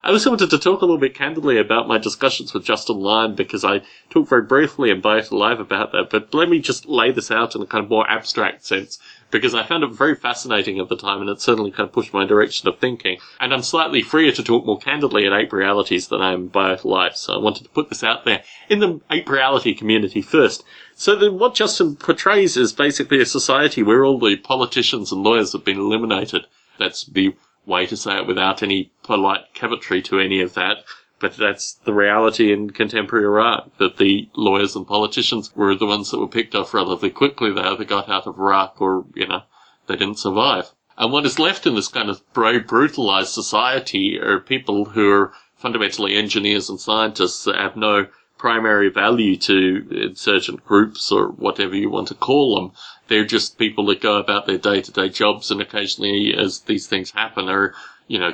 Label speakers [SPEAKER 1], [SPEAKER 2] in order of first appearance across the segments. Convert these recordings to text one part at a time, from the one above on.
[SPEAKER 1] I also wanted to talk a little bit candidly about my discussions with Justin Lyon, because I talked very briefly in Biota Live about that, but let me just lay this out in a kind of more abstract sense, because I found it very fascinating at the time, and it certainly kind of pushed my direction of thinking. And I'm slightly freer to talk more candidly at Ape Realities than I am in Biota Live, so I wanted to put this out there in the Ape Reality community first. So then what Justin portrays is basically a society where all the politicians and lawyers have been eliminated. That's the way to say it without any polite cavatry to any of that. But that's the reality in contemporary Iraq, that the lawyers and politicians were the ones that were picked off relatively quickly. They either got out of Iraq or, they didn't survive. And what is left in this kind of very brutalized society are people who are fundamentally engineers and scientists that have no primary value to insurgent groups or whatever you want to call them. They're just people that go about their day-to-day jobs, and occasionally, as these things happen, are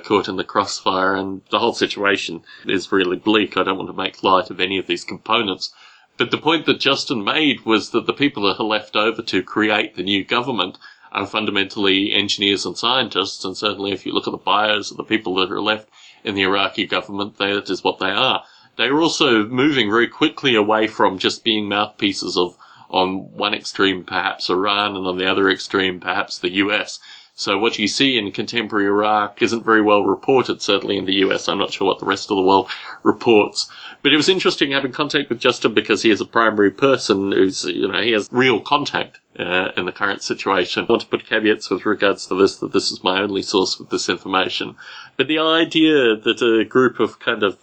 [SPEAKER 1] caught in the crossfire, and the whole situation is really bleak. I don't want to make light of any of these components. But the point that Justin made was that the people that are left over to create the new government are fundamentally engineers and scientists, and certainly if you look at the bios of the people that are left in the Iraqi government, that is what they are. They are also moving very quickly away from just being mouthpieces of, on one extreme, perhaps Iran, and on the other extreme, perhaps the US. So what you see in contemporary Iraq isn't very well reported, certainly in the US. I'm not sure what the rest of the world reports. But it was interesting having contact with Justin, because he is a primary person who's, he has real contact in the current situation. I want to put caveats with regards to this, that this is my only source with this information. But the idea that a group of kind of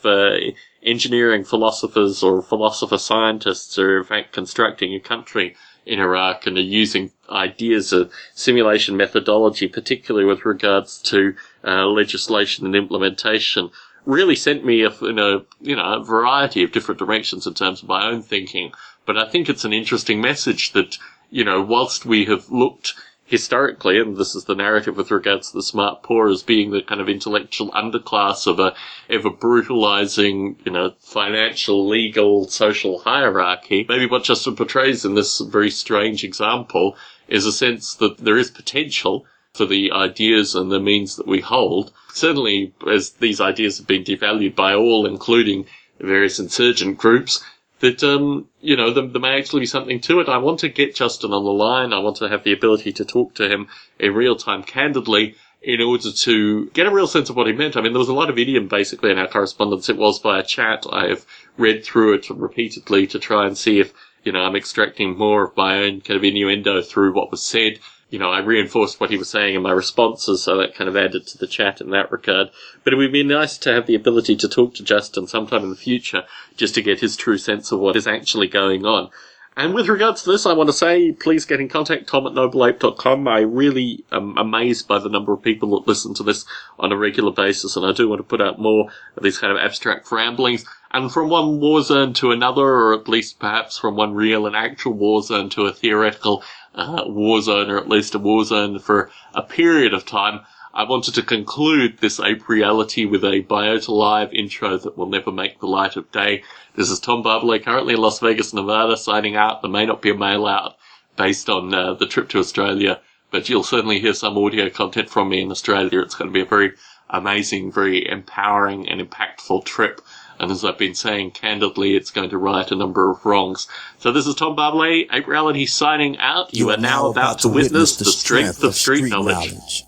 [SPEAKER 1] engineering philosophers or philosopher scientists are in fact constructing a country in Iraq and are using ideas of simulation methodology, particularly with regards to legislation and implementation, really sent me in a variety of different directions in terms of my own thinking. But I think it's an interesting message that, whilst we have looked historically, and this is the narrative with regards to the smart poor as being the kind of intellectual underclass of a ever brutalizing, financial, legal, social hierarchy, maybe what Justin portrays in this very strange example is a sense that there is potential for the ideas and the means that we hold. Certainly, as these ideas have been devalued by all, including various insurgent groups, that, there may actually be something to it. I want to get Justin on the line. I want to have the ability to talk to him in real time, candidly, in order to get a real sense of what he meant. I mean, there was a lot of idiom, basically, in our correspondence. It was via chat. I have read through it repeatedly to try and see if, I'm extracting more of my own kind of innuendo through what was said. I reinforced what he was saying in my responses, so that kind of added to the chat in that regard. But it would be nice to have the ability to talk to Justin sometime in the future, just to get his true sense of what is actually going on. And with regards to this, I want to say, please get in contact, tom@nobleape.com. I really am amazed by the number of people that listen to this on a regular basis, and I do want to put out more of these kind of abstract ramblings. And from one war zone to another, or at least perhaps from one real and actual war zone to a theoretical war zone, or at least a war zone for a period of time, I wanted to conclude this Ape Reality with a Biota Live intro that will never make the light of day. This is Tom Barbalet, currently in Las Vegas, Nevada, signing out. There may not be a mail out based on the trip to Australia, but you'll certainly hear some audio content from me in Australia. It's going to be a very amazing, very empowering and impactful trip. And as I've been saying candidly, it's going to right a number of wrongs. So this is Tom Barbalet, Ape Reality signing out. You are now about to witness the strength of street knowledge.